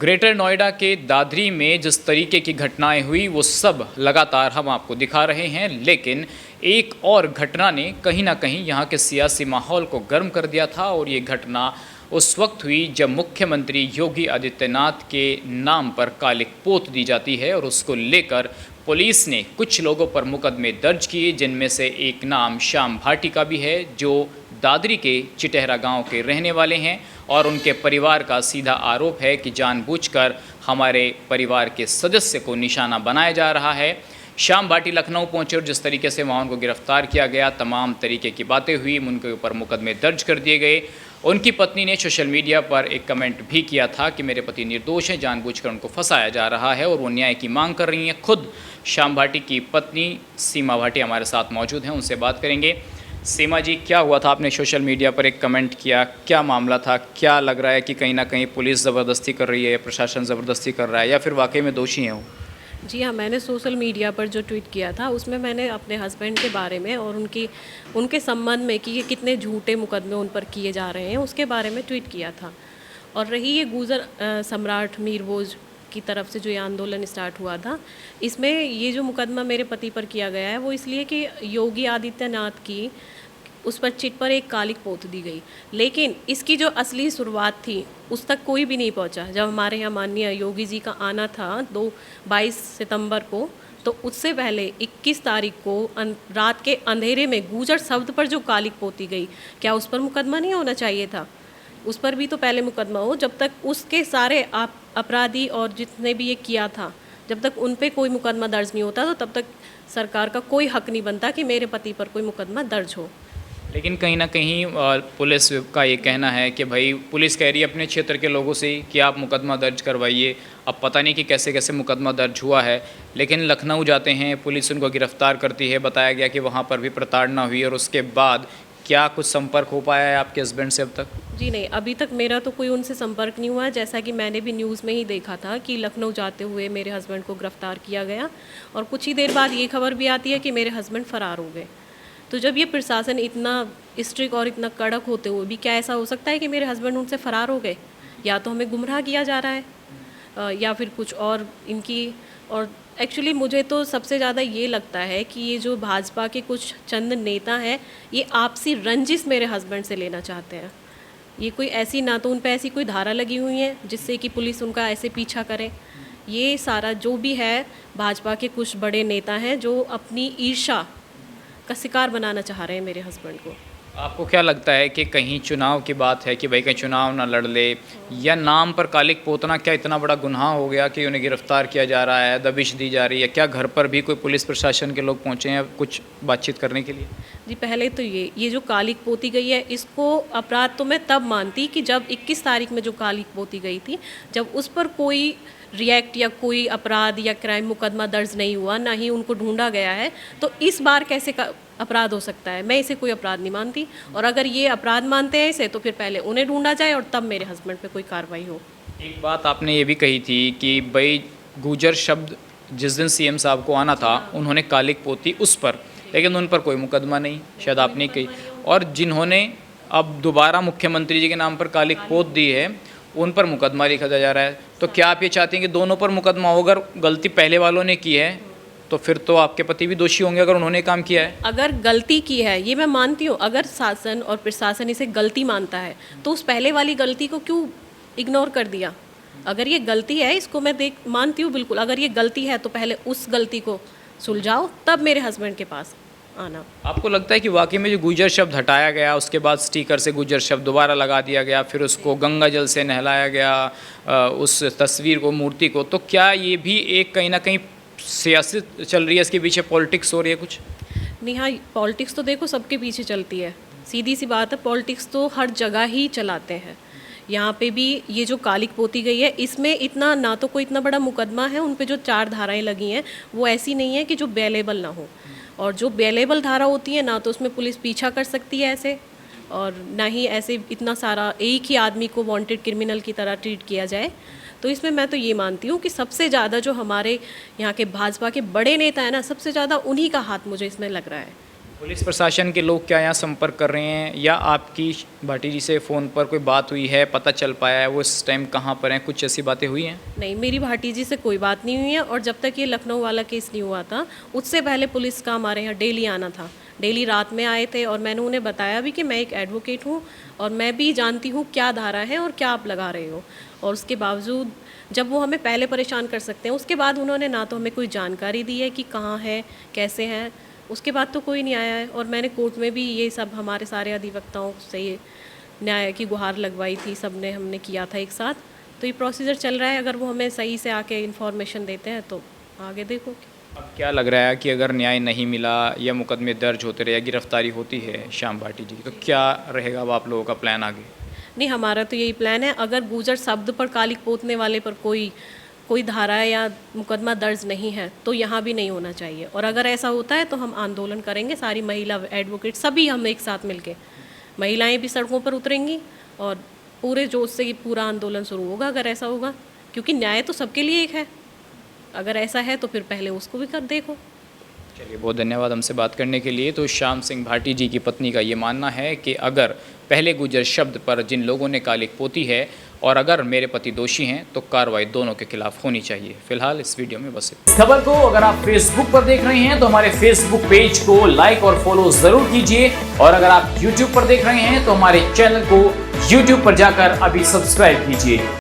Greater Noida के दादरी में जिस तरीके की घटनाएं हुई वो सब लगातार हम आपको दिखा रहे हैं, लेकिन एक और घटना ने कहीं ना कहीं यहाँ के सियासी माहौल को गर्म कर दिया था। और ये घटना उस वक्त हुई जब मुख्यमंत्री योगी आदित्यनाथ के नाम पर कालिक पोत दी जाती है और उसको लेकर पुलिस ने कुछ लोगों पर मुकदमे दर्ज किए, जिनमें से एक नाम श्याम भाटी का भी है, जो दादरी के चिटहरा गांव के रहने वाले हैं। और उनके परिवार का सीधा आरोप है कि जानबूझकर हमारे परिवार के सदस्य को निशाना बनाया जा रहा है। श्याम भाटी लखनऊ पहुंचे और जिस तरीके से वहां उनको गिरफ्तार किया गया, तमाम तरीके की बातें हुई, उनके ऊपर मुकदमे दर्ज कर दिए गए। उनकी पत्नी ने सोशल मीडिया पर एक कमेंट भी किया था कि मेरे पति निर्दोष हैं, जानबूझकर उनको फंसाया जा रहा है और वो न्याय की मांग कर रही हैं। खुद श्याम भाटी की पत्नी सीमा भाटी हमारे साथ मौजूद हैं, उनसे बात करेंगे। सीमा जी, क्या हुआ था? आपने सोशल मीडिया पर एक कमेंट किया, क्या मामला था? क्या लग रहा है कि कहीं ना कहीं पुलिस ज़बरदस्ती कर रही है, प्रशासन ज़बरदस्ती कर रहा है, या फिर वाकई में दोषी हैं वो? जी हाँ, मैंने सोशल मीडिया पर जो ट्वीट किया था उसमें मैंने अपने हस्बैंड के बारे में और उनके संबंध में कि ये कितने झूठे मुकदमे उन पर किए जा रहे हैं उसके बारे में ट्वीट किया था। और रही ये गुजर सम्राट मीरवोज की तरफ से जो ये आंदोलन स्टार्ट हुआ था, इसमें ये जो मुकदमा मेरे पति पर किया गया है वो इसलिए कि योगी आदित्यनाथ की उस पर चिट पर एक कालिक पोत दी गई, लेकिन इसकी जो असली शुरुआत थी उस तक कोई भी नहीं पहुंचा। जब हमारे यहाँ माननीय योगी जी का आना था 22 सितंबर को, तो उससे पहले 21 तारीख को रात के अंधेरे में गुजर शब्द पर जो कालिक पोती गई, क्या उस पर मुकदमा नहीं होना चाहिए था? उस पर भी तो पहले मुकदमा हो। जब तक उसके सारे अपराधी और जितने भी ये किया था, जब तक उन पर कोई मुकदमा दर्ज नहीं होता, तो तब तक सरकार का कोई हक नहीं बनता कि मेरे पति पर कोई मुकदमा दर्ज हो। लेकिन कहीं ना कहीं पुलिस का ये कहना है कि भाई, पुलिस कह रही है अपने क्षेत्र के लोगों से कि आप मुकदमा दर्ज करवाइए। अब पता नहीं कि कैसे कैसे मुकदमा दर्ज हुआ है, लेकिन लखनऊ जाते हैं, पुलिस उनको गिरफ्तार करती है। बताया गया कि वहाँ पर भी प्रताड़ना हुई। और उसके बाद क्या कुछ संपर्क हो पाया है आपके हस्बैंड से अब तक? जी नहीं, अभी तक मेरा तो कोई उनसे संपर्क नहीं हुआ है। जैसा कि मैंने भी न्यूज़ में ही देखा था कि लखनऊ जाते हुए मेरे हस्बैंड को गिरफ्तार किया गया, और कुछ ही देर बाद ये खबर भी आती है कि मेरे हस्बैंड फ़रार हो गए। तो जब ये प्रशासन इतना स्ट्रिक्ट और इतना कड़क होते हुए भी क्या ऐसा हो सकता है कि मेरे हस्बैंड उनसे फ़रार हो गए? या तो हमें गुमराह किया जा रहा है या फिर कुछ और इनकी। और एक्चुअली मुझे तो सबसे ज़्यादा ये लगता है कि ये जो भाजपा के कुछ चंद नेता हैं, ये आपसी रंजिश मेरे हस्बैंड से लेना चाहते हैं। ये कोई ऐसी, ना तो उन पर ऐसी कोई धारा लगी हुई है जिससे कि पुलिस उनका ऐसे पीछा करे। ये सारा जो भी है, भाजपा के कुछ बड़े नेता हैं जो अपनी ईर्ष्या का शिकार बनाना चाह रहे हैं मेरे हस्बैंड को। आपको क्या लगता है कि कहीं चुनाव की बात है कि भाई कहीं चुनाव ना लड़ ले, या नाम पर कालिक पोतना क्या इतना बड़ा गुनाह हो गया कि उन्हें गिरफ्तार किया जा रहा है, दबिश दी जा रही है? क्या घर पर भी कोई पुलिस प्रशासन के लोग पहुंचे हैं कुछ बातचीत करने के लिए? जी, पहले तो ये जो कालिक पोती गई है, इसको अपराध तो मैं तब मानती कि जब 21 तारीख में जो कालिक पोती गई थी, जब उस पर कोई रिएक्ट या कोई अपराध या क्राइम मुकदमा दर्ज नहीं हुआ, ना ही उनको ढूंढा गया है, तो इस बार कैसे अपराध हो सकता है? मैं इसे कोई अपराध नहीं मानती। और अगर ये अपराध मानते हैं इसे, तो फिर पहले उन्हें ढूंढा जाए और तब मेरे हस्बैंड पे कोई कार्रवाई हो। एक बात आपने ये भी कही थी कि भाई गुजर शब्द जिस दिन सीएम साहब को आना था, उन्होंने कालिक पोती उस पर, लेकिन उन पर कोई मुकदमा नहीं, शायद आपने कही। और जिन्होंने अब दोबारा मुख्यमंत्री जी के नाम पर कालिक पोत दी है, उन पर मुकदमा लिखा जा रहा है। तो क्या आप ये चाहते हैं कि दोनों पर मुकदमा हो? अगर गलती पहले वालों ने की है तो फिर तो आपके पति भी दोषी होंगे अगर उन्होंने काम किया है। अगर गलती की है, ये मैं मानती हूँ। अगर शासन और प्रशासन इसे गलती मानता है तो उस पहले वाली गलती को क्यों इग्नोर कर दिया? अगर ये गलती है, इसको मैं मानती हूँ बिल्कुल। अगर ये गलती है तो पहले उस गलती को सुलझाओ, तब मेरे हस्बैंड के पास आना। आपको लगता है कि वाकई में जो गुजर शब्द हटाया गया, उसके बाद स्टिकर से गुजर शब्द दोबारा लगा दिया गया, फिर उसको गंगा जल से नहलाया गया उस तस्वीर को, मूर्ति को, तो क्या ये भी एक कहीं ना कहीं सियासत चल रही है, इसके पीछे पॉलिटिक्स हो रही है कुछ? नहीं, हाँ, पॉलिटिक्स तो देखो सबके पीछे चलती है। सीधी सी बात है, पॉलिटिक्स तो हर जगह ही चलाते हैं। यहाँ पे भी ये जो कालिक पोती गई है, इसमें इतना ना तो कोई इतना बड़ा मुकदमा है, उन पे जो 4 धाराएं लगी हैं वो ऐसी नहीं है कि जो बेलेबल ना हो। और जो बेलेबल धारा होती है ना, तो उसमें पुलिस पीछा कर सकती है ऐसे, और ना ही ऐसे इतना सारा एक ही आदमी को वांटेड क्रिमिनल की तरह ट्रीट किया जाए। तो इसमें मैं तो ये मानती हूँ कि सबसे ज़्यादा जो हमारे यहाँ के भाजपा के बड़े नेता हैं ना, सबसे ज़्यादा उन्हीं का हाथ मुझे इसमें लग रहा है। पुलिस प्रशासन के लोग क्या यहाँ संपर्क कर रहे हैं, या आपकी भाटी जी से फ़ोन पर कोई बात हुई है, पता चल पाया है वो इस टाइम कहाँ पर हैं, कुछ ऐसी बातें हुई हैं? नहीं, मेरी भाटी जी से कोई बात नहीं हुई है। और जब तक ये लखनऊ वाला केस नहीं हुआ था, उससे पहले पुलिस का हमारे यहाँ डेली आना था। डेली रात में आए थे और मैंने उन्हें बताया भी कि मैं एक एडवोकेट हूँ और मैं भी जानती हूँ क्या धारा है और क्या आप लगा रहे हो। और उसके बावजूद जब वो हमें पहले परेशान कर सकते हैं, उसके बाद उन्होंने ना तो हमें कोई जानकारी दी है कि कहाँ है, कैसे हैं, उसके बाद तो कोई नहीं आया है। और मैंने कोर्ट में भी ये सब हमारे सारे अधिवक्ताओं से ये न्याय की गुहार लगवाई थी, सब ने हमने किया था एक साथ। तो ये प्रोसीजर चल रहा है, अगर वो हमें सही से आके इन्फॉर्मेशन देते हैं तो आगे देखो। अब क्या लग रहा है कि अगर न्याय नहीं मिला या मुकदमे दर्ज होते रहे या गिरफ्तारी होती है श्याम भाटी जी की, तो क्या रहेगा अब आप लोगों का प्लान आगे? नहीं, हमारा तो यही प्लान है, अगर गुर्जर शब्द पर कालिक पोतने वाले पर कोई धारा या मुकदमा दर्ज नहीं है तो यहाँ भी नहीं होना चाहिए। और अगर ऐसा होता है तो हम आंदोलन करेंगे, सारी महिला एडवोकेट सभी हम एक साथ मिलके, महिलाएं भी सड़कों पर उतरेंगी और पूरे जोश से ये पूरा आंदोलन शुरू होगा अगर ऐसा होगा। क्योंकि न्याय तो सबके लिए एक है, अगर ऐसा है तो फिर पहले उसको भी कर देखो। चलिए, बहुत धन्यवाद हमसे बात करने के लिए। तो श्याम सिंह भाटी जी की पत्नी का ये मानना है कि अगर पहले गुर्जर शब्द पर जिन लोगों ने कालिक पोती है और अगर मेरे पति दोषी हैं तो कार्रवाई दोनों के खिलाफ होनी चाहिए। फिलहाल इस वीडियो में बस इस खबर को अगर आप फेसबुक पर देख रहे हैं तो हमारे फेसबुक पेज को लाइक और फॉलो जरूर कीजिए, और अगर आप यूट्यूब पर देख रहे हैं तो हमारे चैनल को यूट्यूब पर जाकर अभी सब्सक्राइब कीजिए।